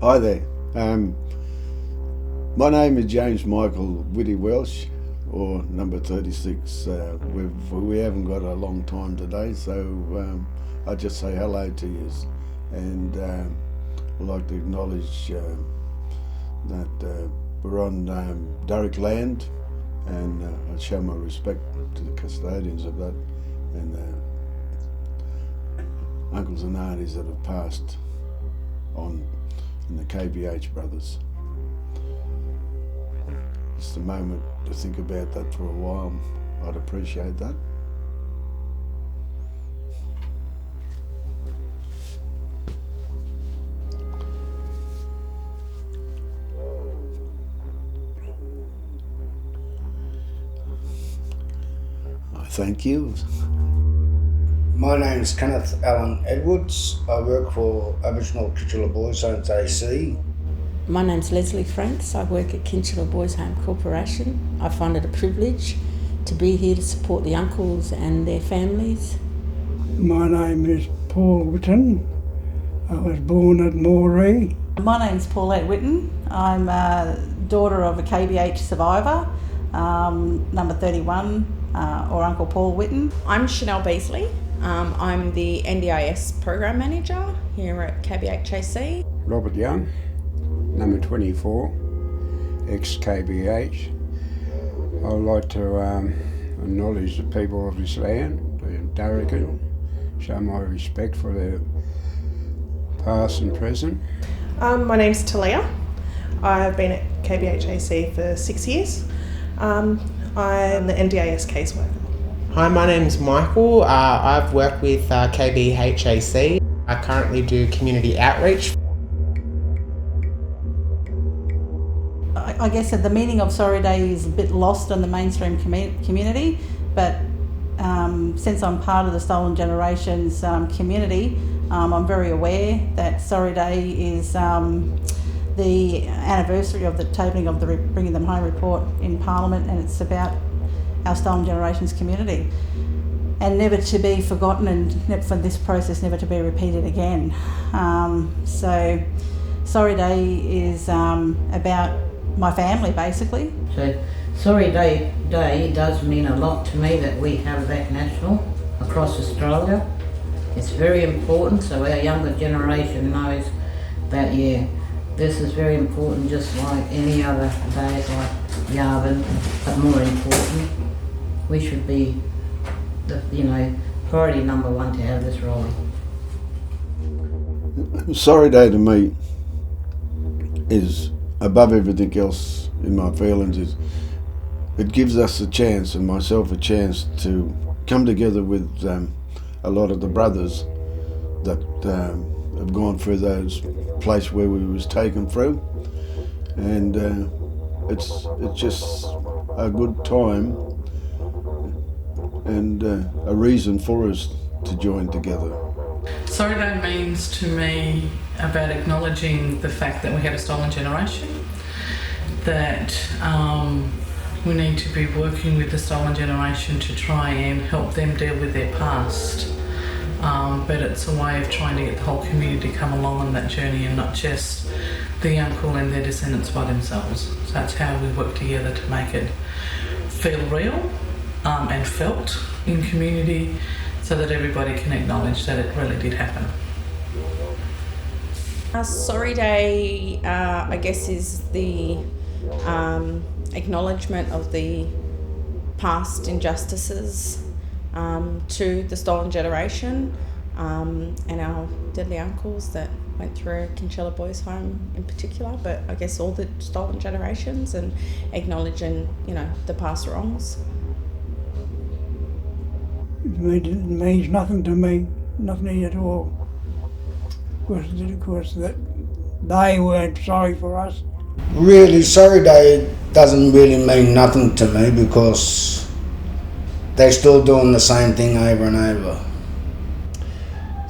Hi there. My name is James Michael Whitty Welsh, or number 36. We haven't got a long time today, so I just say hello to you, and I'd like to acknowledge that we're on Durrick land, and I show my respect to the custodians of that, and uncles and aunties that have passed on in the KBH brothers. Just a moment to think about that for a while. I'd appreciate that. I thank you. My name is Kenneth Allen Edwards. I work for Aboriginal Kitchula Boys Homes AC. My name's Leslie Franks. I work at Kitchula Boys Home Corporation. I find it a privilege to be here to support the uncles and their families. My name is Paul Whitten. I was born at Moree. My name's Paulette Whitten. I'm a daughter of a KBH survivor, number 31, or Uncle Paul Whitten. I'm Chanel Beasley. I'm the NDIS Program Manager here at KBHAC. Robert Young, number 24, ex-KBH. I would like to acknowledge the people of this land, the Darrigan, show my respect for their past and present. My name's Talia. I've been at KBHAC for 6 years. I'm the NDIS caseworker. Hi, my name's Michael. I've worked with KBHAC. I currently do community outreach. I guess that the meaning of Sorry Day is a bit lost in the mainstream community, but since I'm part of the Stolen Generations community, I'm very aware that Sorry Day is the anniversary of the tabling of the Bringing Them Home report in Parliament, and it's about our Stolen Generations community, and never to be forgotten, and for this process never to be repeated again. So Sorry Day is about my family, basically. So Sorry Day does mean a lot to me that we have that national across Australia. It's very important so our younger generation knows that, yeah, this is very important, just like any other days like Yavin, but more important, we should be the, priority number one to have this rolling. Sorry Day to me is, above everything else in my feelings, is it gives us a chance, and myself a chance, to come together with a lot of the brothers that have gone through those place where we was taken through, and it's just a good time and a reason for us to join together. Sorry Day means to me about acknowledging the fact that we had a stolen generation, that we need to be working with the stolen generation to try and help them deal with their past. But it's a way of trying to get the whole community to come along on that journey, and not just the uncle and their descendants by themselves. So that's how we work together to make it feel real and felt in community, so that everybody can acknowledge that it really did happen. Sorry Day, I guess, is the acknowledgement of the past injustices to the stolen generation, and our deadly uncles that went through Kinchela Boys Home in particular, but I guess all the stolen generations, and acknowledging, the past wrongs. It means nothing to me, nothing at all. Of course, that they weren't sorry for us. Really, Sorry Day doesn't really mean nothing to me because they're still doing the same thing over and over.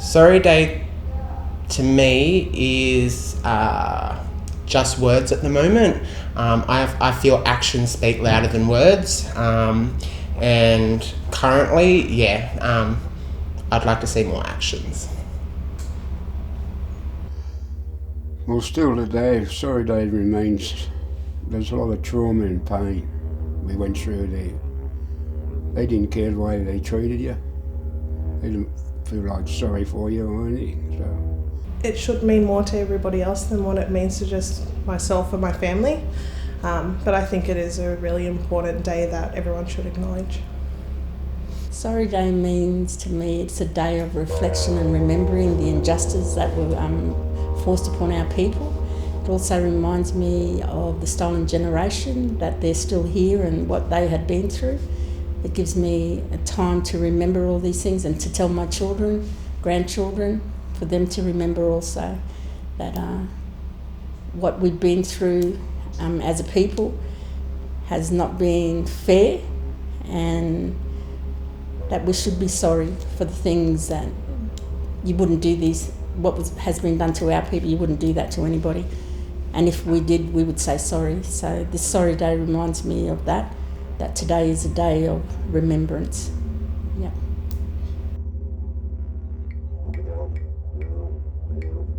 Sorry Day to me is just words at the moment. I feel actions speak louder than words, and currently, I'd like to see more actions. Well, still today, Sorry Day remains. There's a lot of trauma and pain we went through there. They didn't care the way they treated you. They didn't feel like sorry for you or anything. So It should mean more to everybody else than what it means to just myself and my family. But I think it is a really important day that everyone should acknowledge. Sorry Day means to me it's a day of reflection and remembering the injustice that were forced upon our people. It also reminds me of the stolen generation, that they're still here and what they had been through. It gives me a time to remember all these things and to tell my children, grandchildren, for them to remember also that what we've been through as a people has not been fair, and that we should be sorry for the things that you wouldn't do these, has been done to our people, you wouldn't do that to anybody. And if we did, we would say sorry. So this Sorry Day reminds me of that today is a day of remembrance. Yeah.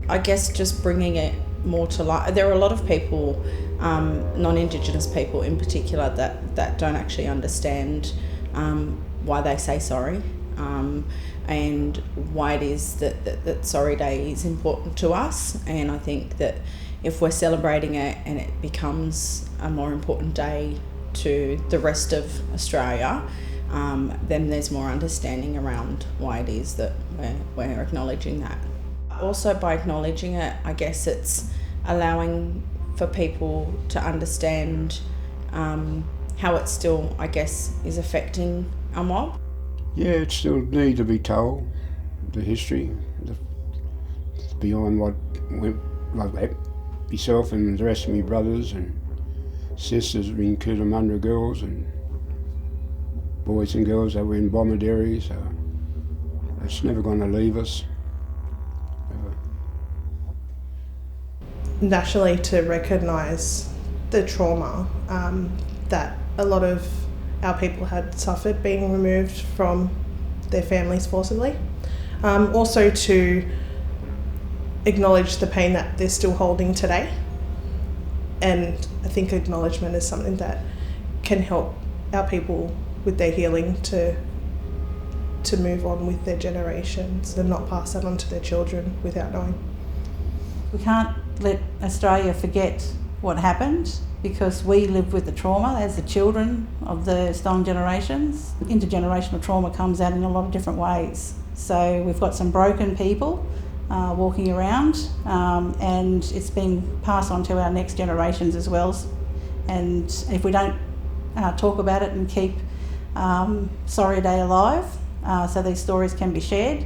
I guess just bringing it more to light. There are a lot of people, non-Indigenous people in particular, that don't actually understand why they say sorry, and why it is that Sorry Day is important to us. And I think that if we're celebrating it and it becomes a more important day to the rest of Australia, then there's more understanding around why it is that we're acknowledging that. Also, by acknowledging it, I guess it's allowing for people to understand how it still, I guess, is affecting our mob. yeah, it still needs to be told, the history, beyond what went, like myself and the rest of my brothers and sisters have been killed, 100 girls and boys and girls that were in Bomaderry, so it's never going to leave us. Ever. Nationally, to recognise the trauma that a lot of our people had suffered being removed from their families forcibly. Also to acknowledge the pain that they're still holding today. And I think acknowledgement is something that can help our people with their healing to move on with their generations and not pass that on to their children without knowing. We can't let Australia forget what happened, because we live with the trauma as the children of the stolen generations. Intergenerational trauma comes out in a lot of different ways. So we've got some broken people walking around, and it's being passed on to our next generations as well. And if we don't talk about it and keep Sorry Day alive, so these stories can be shared,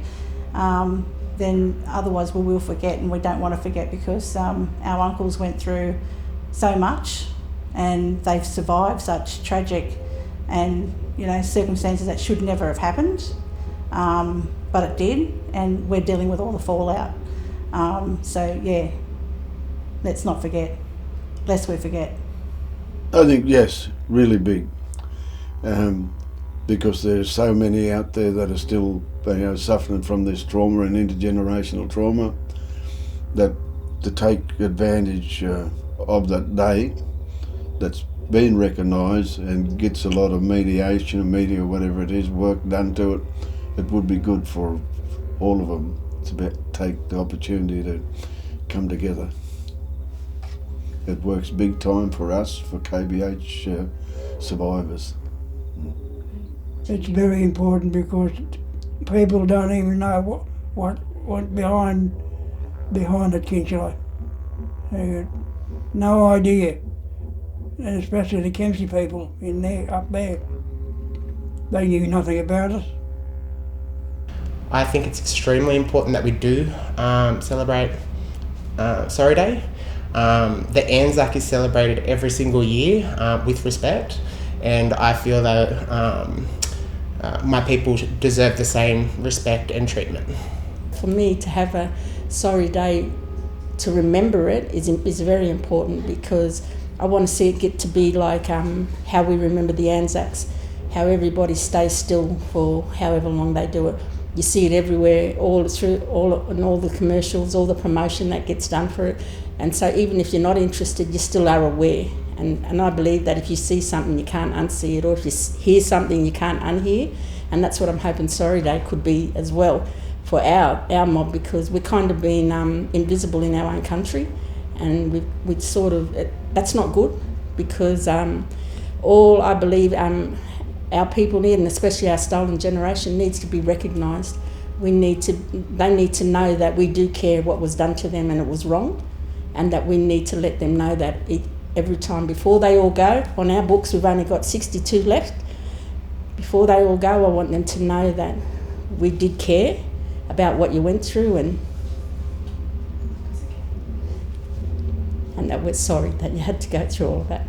then otherwise we will forget, and we don't want to forget, because our uncles went through so much and they've survived such tragic and circumstances that should never have happened, but it did, and we're dealing with all the fallout. So yeah, let's not forget, lest we forget. I think yes, really big, because there's so many out there that are still suffering from this trauma and intergenerational trauma, that to take advantage of that day that's been recognised and gets a lot of mediation and media, whatever it is, work done to it, it would be good for all of them to take the opportunity to come together. It works big time for us, for KBH survivors. It's very important, because people don't even know what behind the Kinchela. They got no idea, and especially the Kempsey people up there. They knew nothing about us. I think it's extremely important that we do celebrate Sorry Day. The Anzac is celebrated every single year with respect, and I feel that my people deserve the same respect and treatment. For me, to have a Sorry Day, to remember it is very important, because I want to see it get to be like how we remember the Anzacs, how everybody stays still for however long they do it. You see it everywhere, all the commercials, all the promotion that gets done for it. And so even if you're not interested, you still are aware. And I believe that if you see something, you can't unsee it, or if you hear something, you can't unhear. And that's what I'm hoping Sorry Day could be as well for our mob, because we're kind of being invisible in our own country. And we've sort of, that's not good, because all I believe our people need, and especially our stolen generation, needs to be recognised. They need to know that we do care what was done to them and it was wrong, and that we need to let them know that every time before they all go. On our books we've only got 62 left. Before they all go, I want them to know that we did care about what you went through, and that we're sorry that you had to go through all of that.